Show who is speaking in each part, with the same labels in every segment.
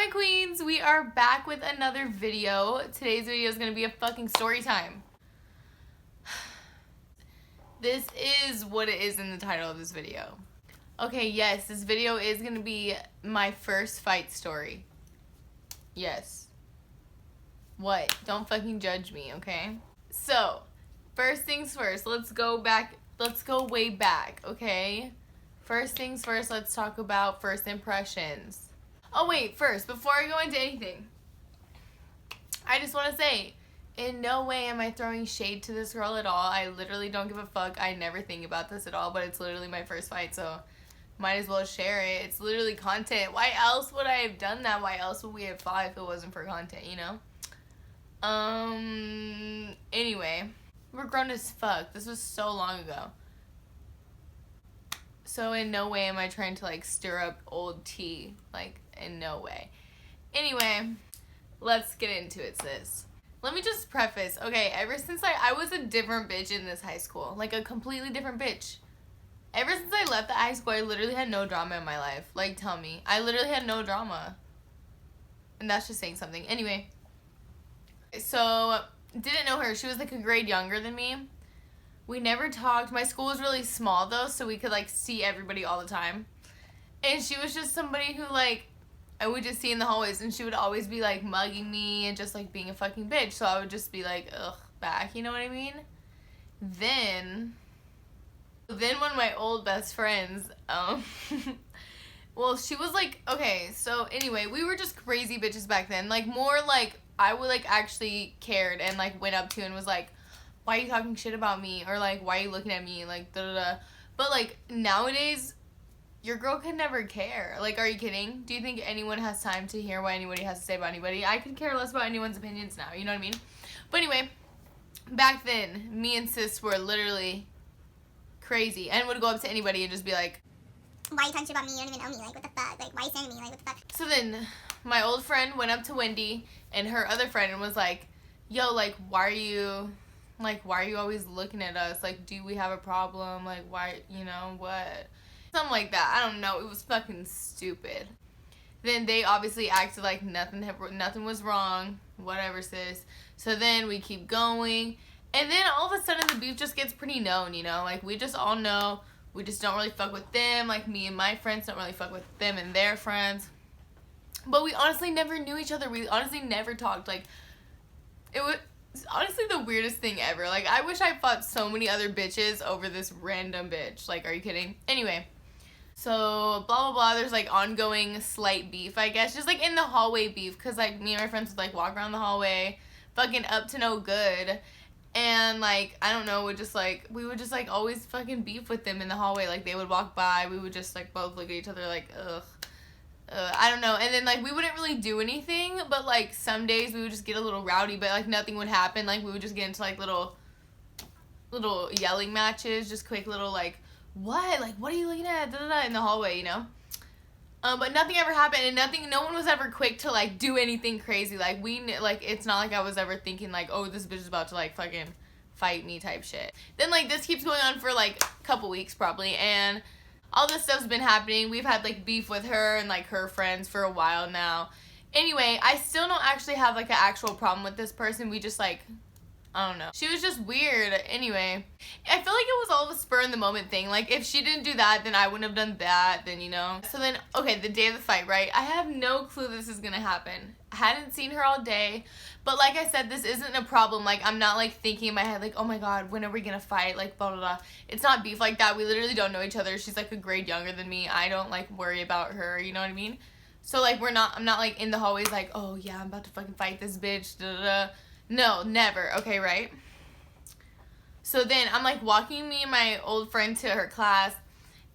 Speaker 1: my queens, we are back with another video. Today's video is going to be a fucking story time. This is what it is in the title of this video. Okay, yes, this video is going to be my first fight story. Yes. What? Don't fucking judge me, okay? So, first things first, let's go way back, okay? First things first, let's talk about first impressions. Oh wait, first, before I go into anything, I just want to say, in no way am I throwing shade to this girl at all. I literally don't give a fuck. I never think about this at all, but it's literally my first fight, so might as well share it. It's literally content. Why else would I have done that? Why else would we have fought if it wasn't for content, you know? Anyway, we're grown as fuck. This was so long ago. So in no way am I trying to, like, stir up old tea. Like, in no way. Anyway, let's get into it, sis. Let me just preface, okay, ever since I was a different bitch in this high school. Like, a completely different bitch. Ever since I left the high school, I literally had no drama in my life. Like, tell me. I literally had no drama. And that's just saying something. Anyway. So, didn't know her. She was, like, a grade younger than me. We never talked. My school was really small, though, so we could, like, see everybody all the time. And she was just somebody who, like, I would just see in the hallways, and she would always be, like, mugging me and just, like, being a fucking bitch. So I would just be like, ugh, back, you know what I mean? Then one of my old best friends, well, she was, like, okay, so anyway, we were just crazy bitches back then. Like, more, like, I would, like, actually cared and, like, went up to and was like, why are you talking shit about me? Or, like, why are you looking at me? Like, da-da-da. But, like, nowadays, your girl could never care. Like, are you kidding? Do you think anyone has time to hear what anybody has to say about anybody? I could care less about anyone's opinions now, you know what I mean? But anyway, back then, me and sis were literally crazy and would go up to anybody and just be like,
Speaker 2: why are you talking shit about me? You don't even know me. Like, what the fuck? Like, why are you saying to me? Like, what the fuck?
Speaker 1: So then, my old friend went up to Wendy and her other friend and was like, yo, like, why are you always looking at us? Like, do we have a problem? Like, why, you know, what? Something like that. I don't know. It was fucking stupid. Then they obviously acted like nothing was wrong. Whatever, sis. So then we keep going. And then all of a sudden the beef just gets pretty known, you know? Like, we just all know. We just don't really fuck with them. Like, me and my friends don't really fuck with them and their friends. But we honestly never knew each other. We honestly never talked. Like, it was honestly the weirdest thing ever. Like, I wish I fought so many other bitches over this random bitch. Like, are you kidding? Anyway. So, blah, blah, blah. There's, like, ongoing slight beef, I guess. Just, like, in the hallway beef. Because, like, me and my friends would, like, walk around the hallway. Fucking up to no good. And, like, I don't know, we would just, like, always fucking beef with them in the hallway. Like, they would walk by. We would just, like, both look at each other like, ugh. I don't know. And then, like, we wouldn't really do anything. But, like, some days we would just get a little rowdy. But, like, nothing would happen. Like, we would just get into, like, little yelling matches. Just quick little, like, what? Like, what are you looking at? Da-da-da, in the hallway, you know? But nothing ever happened, and no one was ever quick to, like, do anything crazy. Like, it's not like I was ever thinking, like, oh, this bitch is about to, like, fucking fight me type shit. Then, like, this keeps going on for, like, a couple weeks, probably, and all this stuff's been happening. We've had, like, beef with her and, like, her friends for a while now. Anyway, I still don't actually have, like, an actual problem with this person. We just, like, I don't know. She was just weird. Anyway, I feel like it was all of a spur in the moment thing. Like, if she didn't do that, then I wouldn't have done that, then, you know. So then, okay, the day of the fight, right? I have no clue this is gonna happen. I hadn't seen her all day. But like I said, this isn't a problem. Like, I'm not, like, thinking in my head, like, oh my god, when are we gonna fight? Like, blah, blah, blah. It's not beef like that. We literally don't know each other. She's, like, a grade younger than me. I don't, like, worry about her, you know what I mean? So, like, I'm not, like, in the hallways, like, oh, yeah, I'm about to fucking fight this bitch, da, da, da. No, never. Okay, right? So then I'm, like, walking me and my old friend to her class,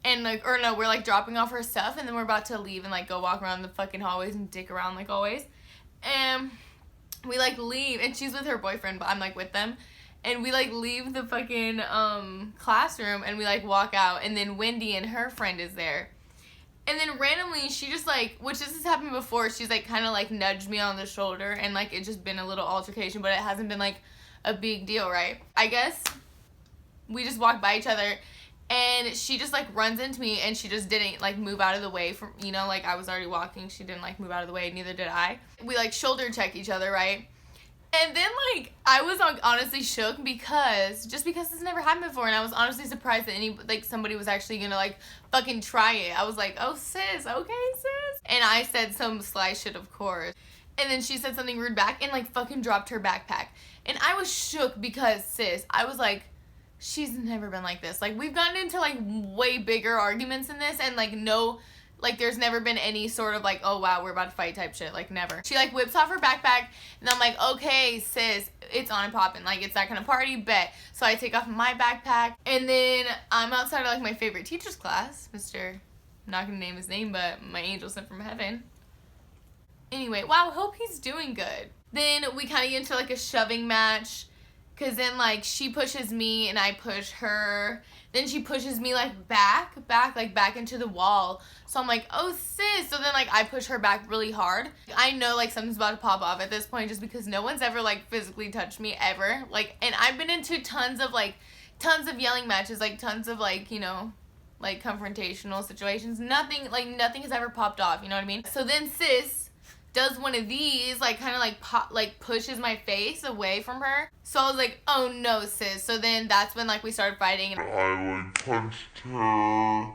Speaker 1: and, like, or no, we're, like, dropping off her stuff, and then we're about to leave and, like, go walk around the fucking hallways and dick around, like, always. And we, like, leave, and she's with her boyfriend, but I'm, like, with them. And we, like, leave the fucking classroom, and we, like, walk out, and then Wendy and her friend is there. And then randomly, she just, like, which this has happened before, she's, like, kind of, like, nudged me on the shoulder, and, like, it's just been a little altercation, but it hasn't been, like, a big deal, right? I guess we just walked by each other, And she just, like, runs into me, and she just didn't, like, move out of the way from, you know, like, I was already walking. She didn't, like, move out of the way. Neither did I. We, like, shoulder check each other, right? And then, like, I was, like, honestly shook because this never happened before. And I was honestly surprised that somebody was actually gonna, like, fucking try it. I was like, oh, sis, okay, sis. And I said some sly shit, of course. And then she said something rude back and, like, fucking dropped her backpack. And I was shook because, sis, I was like, she's never been like this. Like, we've gotten into, like, way bigger arguments than this, and, like, there's never been any sort of, like, oh, wow, we're about to fight type shit. Like, never. She, like, whips off her backpack, and I'm like, okay, sis, it's on and poppin'. Like, it's that kind of party, bet. So I take off my backpack, and then I'm outside of, like, my favorite teacher's class, Mr. I'm not gonna name his name, but my angel sent from heaven. Anyway, wow, hope he's doing good. Then we kind of get into, like, a shoving match. Because then, like, she pushes me and I push her. Then she pushes me, like, back into the wall. So I'm like, oh, sis. So then, like, I push her back really hard. I know, like, something's about to pop off at this point just because no one's ever, like, physically touched me ever. Like, and I've been into tons of yelling matches. Like, tons of, like, you know, like, confrontational situations. Nothing has ever popped off. You know what I mean? So then sis does one of these, like, kind of, like, pushes my face away from her. So I was like, oh, no, sis. So then that's when, like, we started fighting. And
Speaker 3: I, like, punched her,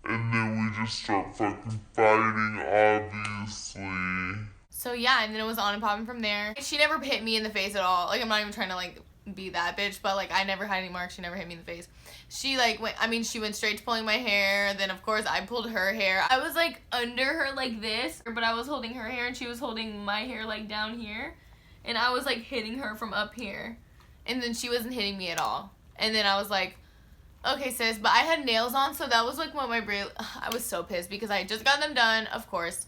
Speaker 3: and then we just start fucking fighting, obviously.
Speaker 1: So, yeah, and then it was on and popping from there. She never hit me in the face at all. Like, I'm not even trying to, like, be that bitch, but, like, I never had any marks. She never hit me in the face. She, like, she went straight to pulling my hair. Then, of course, I pulled her hair. I was, like, under her like this, but I was holding her hair, and she was holding my hair, like, down here. And I was, like, hitting her from up here. And then she wasn't hitting me at all. And then I was like, okay, sis. But I had nails on, so that was, like, what I was so pissed because I had just got them done, of course.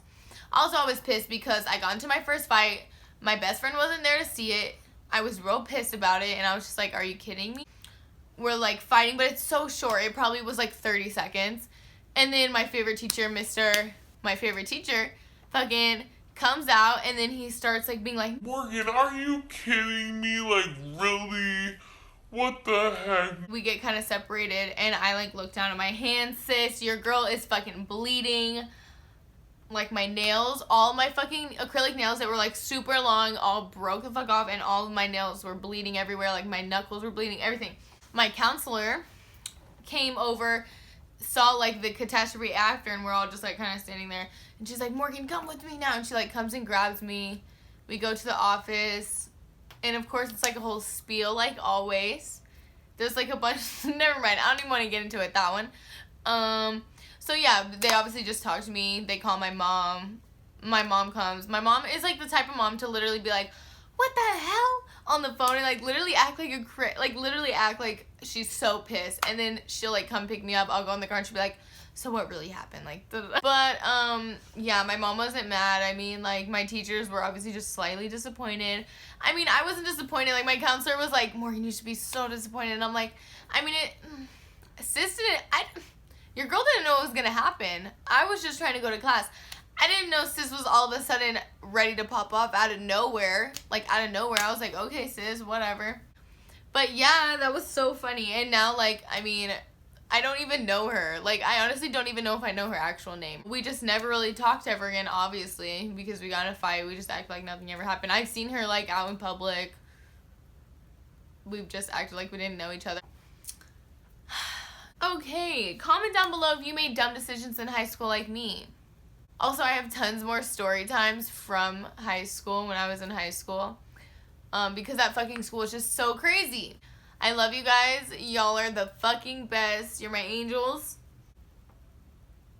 Speaker 1: Also, I was pissed because I got into my first fight. My best friend wasn't there to see it. I was real pissed about it, and I was just like, are you kidding me? We're, like, fighting, but it's so short. It probably was, like, 30 seconds. And then my favorite teacher, fucking comes out, and then he starts, like, being like,
Speaker 3: Morgan, are you kidding me? Like, really? What the heck?
Speaker 1: We get kind of separated, and I, like, look down at my hand, sis. Your girl is fucking bleeding. Like, my nails, all my fucking acrylic nails that were, like, super long, all broke the fuck off, and all of my nails were bleeding everywhere. Like, my knuckles were bleeding, everything. My counselor came over, saw, like, the catastrophe after, and we're all just, like, kind of standing there. And she's like, Morgan, come with me now. And she, like, comes and grabs me. We go to the office. And, of course, it's, like, a whole spiel, like always. There's, like, a bunch. Never mind. I don't even want to get into it, that one. So, yeah, they obviously just talk to me. They call my mom. My mom comes. My mom is, like, the type of mom to literally be like, what the hell? On the phone and, like, literally act like she's so pissed. And then she'll, like, come pick me up. I'll go in the car and she'll be like, so what really happened? Like, but, yeah, my mom wasn't mad. I mean, like, my teachers were obviously just slightly disappointed. I mean, I wasn't disappointed. Like, my counselor was like, Morgan, you should be so disappointed. And I'm like, I mean, sis your girl didn't know what was gonna happen. I was just trying to go to class. I didn't know sis was all of a sudden ready to pop off out of nowhere. Like, out of nowhere. I was like, okay, sis, whatever. But, yeah, that was so funny. And now, like, I mean, I don't even know her. Like, I honestly don't even know if I know her actual name. We just never really talked ever again, obviously, because we got in a fight. We just act like nothing ever happened. I've seen her, like, out in public. We've just acted like we didn't know each other. Okay, comment down below if you made dumb decisions in high school like me. Also, I have tons more story times from high school when I was in high school. Because that fucking school is just so crazy. I love you guys. Y'all are the fucking best. You're my angels.